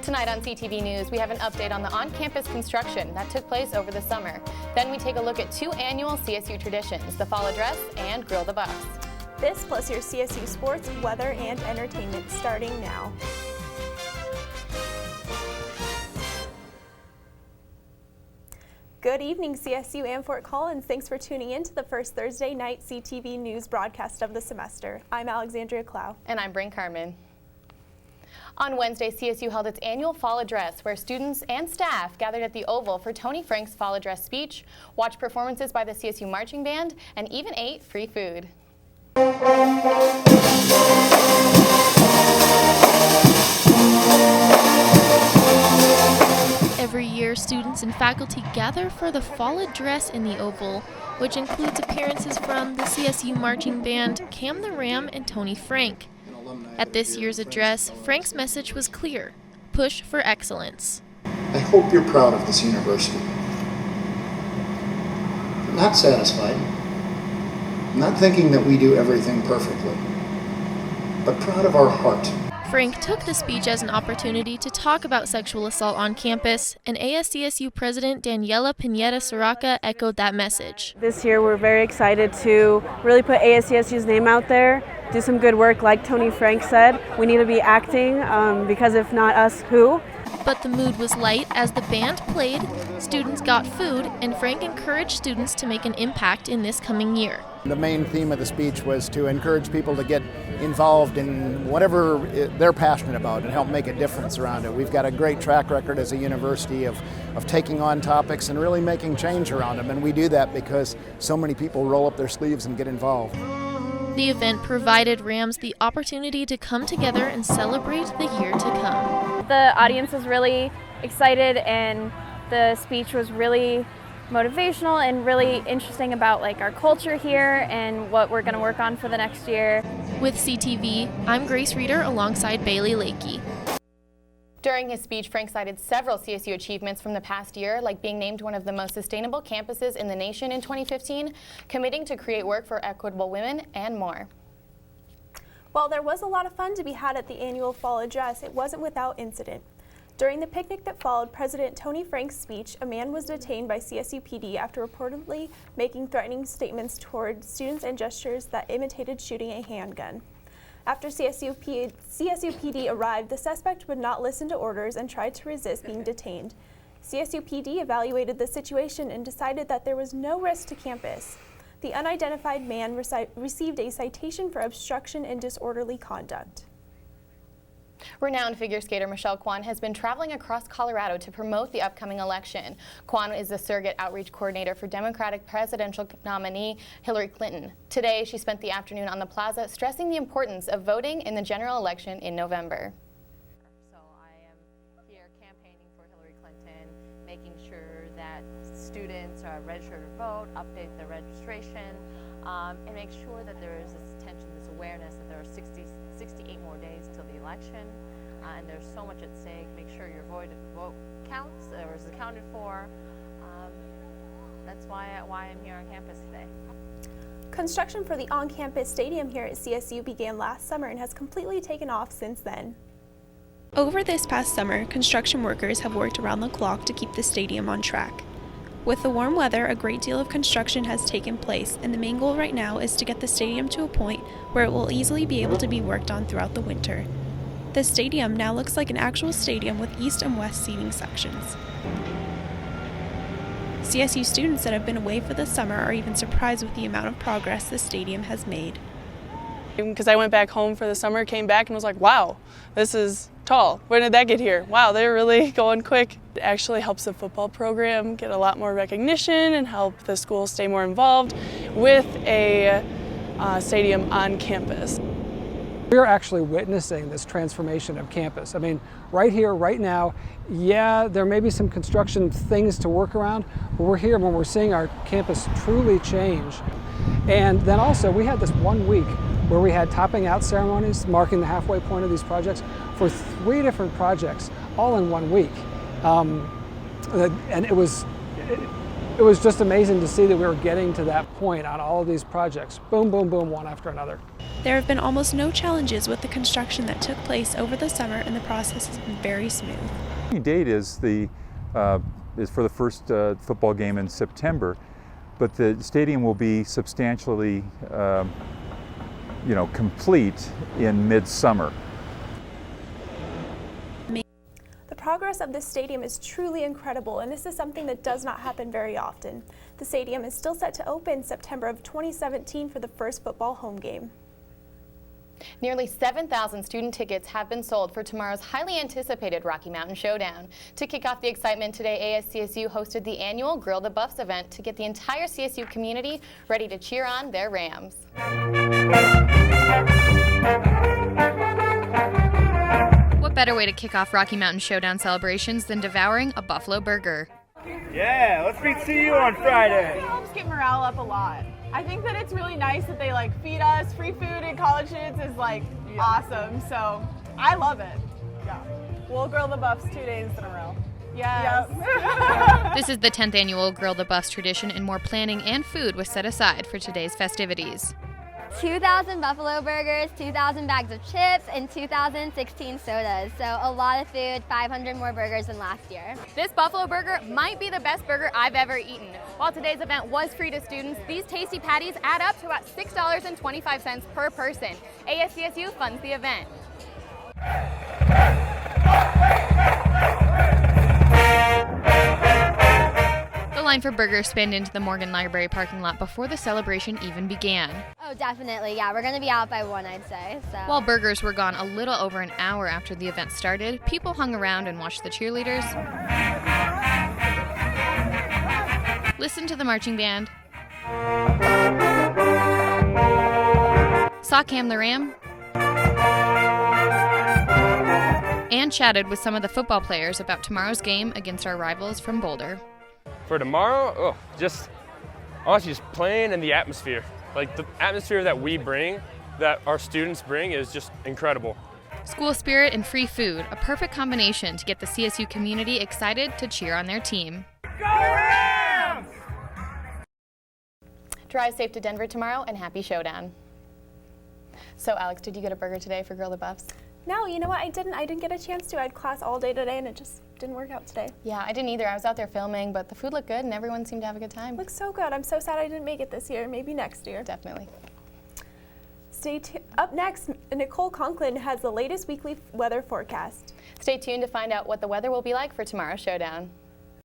Tonight on CTV News, we have an update on the on-campus construction that took place over the summer. Then we take a look at 2 annual CSU traditions, the fall address and Grill the Bus. This plus your CSU sports, weather, and entertainment starting now. Good evening, CSU and Fort Collins. Thanks for tuning in to the first Thursday night CTV News broadcast of the semester. I'm Alexandria Clow. And I'm Bryn Carmen. On Wednesday, CSU held its annual fall address where students and staff gathered at the Oval for Tony Frank's fall address speech, watched performances by the CSU Marching Band, and even ate free food. Every year, students and faculty gather for the fall address in the Oval, which includes appearances from the CSU Marching Band, Cam the Ram, and Tony Frank. At this year's address, Frank's message was clear: push for excellence. I hope you're proud of this university. Not satisfied, not thinking that we do everything perfectly, but proud of our heart. Frank took the speech as an opportunity to talk about sexual assault on campus, and ASCSU President Daniela Pineda-Saraca echoed that message. This year we're very excited to really put ASCSU's name out there, do some good work like Tony Frank said. We need to be acting because if not us, who? But the mood was light as the band played, students got food, and Frank encouraged students to make an impact in this coming year. The main theme of the speech was to encourage people to get involved in whatever they're passionate about and help make a difference around it. We've got a great track record as a university of taking on topics and really making change around them, and we do that because so many people roll up their sleeves and get involved. The event provided Rams the opportunity to come together and celebrate the year to come. The audience was really excited and the speech was really motivational and really interesting about our culture here and what we're going to work on for the next year. With CTV, I'm Grace Reeder alongside Bailey Lakey. During his speech, Frank cited several CSU achievements from the past year, like being named one of the most sustainable campuses in the nation in 2015, committing to create work for equitable women, and more. While there was a lot of fun to be had at the annual fall address, it wasn't without incident. During the picnic that followed President Tony Frank's speech, a man was detained by CSU PD after reportedly making threatening statements toward students and gestures that imitated shooting a handgun. After CSU PD arrived, the suspect would not listen to orders and tried to resist being detained. CSU PD evaluated the situation and decided that there was no risk to campus. The unidentified man received a citation for obstruction and disorderly conduct. Renowned figure skater Michelle Kwan has been traveling across Colorado to promote the upcoming election. Kwan is the surrogate outreach coordinator for Democratic presidential nominee Hillary Clinton. Today, she spent the afternoon on the plaza stressing the importance of voting in the general election in November. So I am here campaigning for Hillary Clinton, making sure that students are registered to vote, update their registration, and make sure that there is this attention, this awareness that there are 68 more days till the election, and there's so much at stake. Make sure your vote counts or is accounted for. That's why I'm here on campus today. Construction for the on-campus stadium here at CSU began last summer and has completely taken off since then. Over this past summer, construction workers have worked around the clock to keep the stadium on track. With the warm weather, a great deal of construction has taken place, and the main goal right now is to get the stadium to a point where it will easily be able to be worked on throughout the winter. The stadium now looks like an actual stadium with east and west seating sections. CSU students that have been away for the summer are even surprised with the amount of progress the stadium has made. Because I went back home for the summer, came back and was like, wow, this is tall. When did that get here? Wow, they're really going quick. It actually helps the football program get a lot more recognition and help the school stay more involved with a stadium on campus. We're actually witnessing this transformation of campus. I mean, right here, right now, yeah, there may be some construction things to work around, but we're here when we're seeing our campus truly change. And then also, we had this 1 week where we had topping out ceremonies marking the halfway point of these projects for 3 different projects, all in 1 week. And it was just amazing to see that we were getting to that point on all of these projects. Boom, boom, boom, one after another. There have been almost no challenges with the construction that took place over the summer, and the process has been very smooth. The date is for the first football game in September, but the stadium will be substantially, complete in midsummer. The progress of this stadium is truly incredible, and this is something that does not happen very often. The stadium is still set to open September of 2017 for the first football home game. Nearly 7,000 student tickets have been sold for tomorrow's highly anticipated Rocky Mountain Showdown. To kick off the excitement today, ASCSU hosted the annual Grill the Buffs event to get the entire CSU community ready to cheer on their Rams. What better way to kick off Rocky Mountain Showdown celebrations than devouring a buffalo burger? Yeah, let's beat CU on Friday. It helps get morale up a lot. I think that it's really nice that they feed us. Free food in college students is awesome. So I love it. Yeah. We'll grill the Buffs 2 days in a row. Yes. Yep. This is the 10th annual Grill the Buffs tradition, and more planning and food was set aside for today's festivities. 2,000 buffalo burgers, 2,000 bags of chips, and 2,016 sodas. So a lot of food, 500 more burgers than last year. This buffalo burger might be the best burger I've ever eaten. While today's event was free to students, these tasty patties add up to about $6.25 per person. ASCSU funds the event. The line for burgers spanned into the Morgan Library parking lot before the celebration even began. Oh, definitely. Yeah, we're going to be out by 1, I'd say. So. While burgers were gone a little over an hour after the event started, people hung around and watched the cheerleaders, listened to the marching band, saw Cam the Ram, and chatted with some of the football players about tomorrow's game against our rivals from Boulder. For tomorrow, honestly, just playing and the atmosphere. The atmosphere that we bring, that our students bring, is just incredible. School spirit and free food, a perfect combination to get the CSU community excited to cheer on their team. Go Rams! Drive safe to Denver tomorrow, and happy Showdown. So Alex, did you get a burger today for Grill the Buffs? No, you know what? I didn't get a chance to. I had class all day today, and it just didn't work out today. Yeah, I didn't either. I was out there filming, but the food looked good, and everyone seemed to have a good time. Looks so good. I'm so sad I didn't make it this year. Maybe next year. Definitely. Up next, Nicole Conklin has the latest weekly weather forecast. Stay tuned to find out what the weather will be like for tomorrow's Showdown.